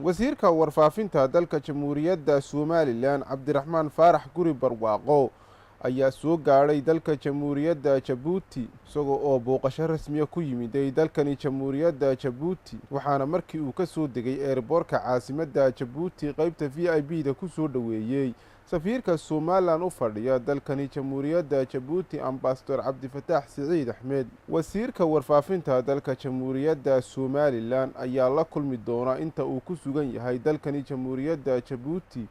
wasiirka warfaafinta dalka Jamhuuriyadda Somaliland Cabdiraxmaan Faarax Guri Barwaaqo ayaa soo gaaray dalka Jamhuuriyadda Djibouti isagoo oo booqasho rasmi ku yimid dalkani Jamhuuriyadda Djibouti waxaana markii uu ka soo degay airportka caasimadda Djibouti qaybta VIP-da ku soo dhaweeyay safiirka Somaliland u fadhiya dalkani Jamhuuriyadda Djibouti Ambassador Cabdifataax Siciid Axmed wasiirka warfaafinta dalka Jamhuuriyadda Somaliland ayaa la kulmi doona inta uu ku sugan yahay dalkani Jamhuuriyadda Djibouti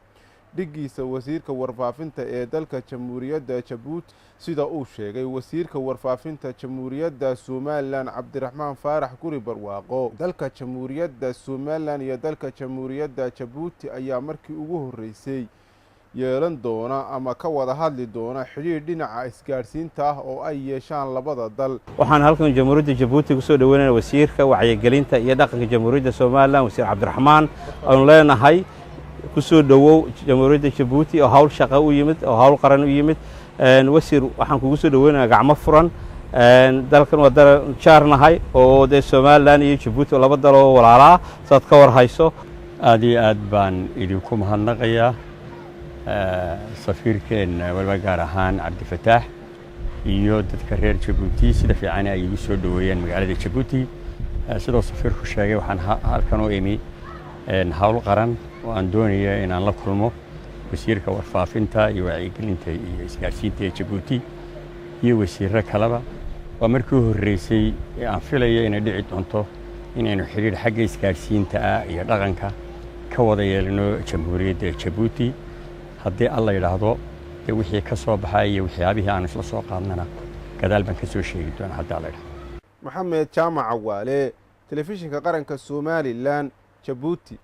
dhigiisa wasiirka warfaafinta ee dalka Jamhuuriyadda Djibouti sida uu sheegay wasiirka warfaafinta Jamhuuriyadda Somaliland Cabdiraxmaan Faarax Guri Barwaaqo dalka Jamhuuriyadda Somaliland iyo dalka Jamhuuriyadda Djibouti ayaa markii ugu horeysay yeelan doona ama ka wada hadli doona xiriir dhinaca isgaarsiinta ah oo ay yeeshaan labada dal waxaan halkan Jamhuuriyadda Djibouti ku soo dhaweynaa wasiirka wacyigelinta iyo dhaqanka Jamhuuriyadda Somaliland wasiir Cabdiraxmaan aan leenahay ku soo dhawow Jamhuuriyadda Djibouti oo hawl shaqo u yimid oo hawl qaran u yimid wasiir waxaan kugu soo dhaweynaa gacmo furan dalkan waa dal jaarnahay oo Somaliland iyo Djibouti laba dal oo walaala saad ka war hayso aad iyo aad baan idinku mahadnaqayaa safiirkeena walba gaar ahaan Cabdifataax iyo dadka reer Djibouti sida fiican ay ugu soo dhaweeyeen magaalada Djibouti sidoo safiirku sheegay waxaan halkan u imi hawl qaran oo aan doonayo inaan la kulmo wasiirka warfaafinta iyo wacyigelinta iyo isgaarsiinta Djibouti iyo wasiirro kaleba waa markii horeysay aan filayo inay dhici doonto inaynu xiriir xagga isgaarsiinta iyo dhaqanka ka wada yeelno Jamhuuriyadda Djibouti haddii alla yiraahdo wixii ka soo baxay iyo waxyaabihii aan isla soo qaadnana gadaal baan ka soo sheegi doonaa haddii alla yiraahdo maxamed jaamac waale telefishinka qaranka Somaliland Djibouti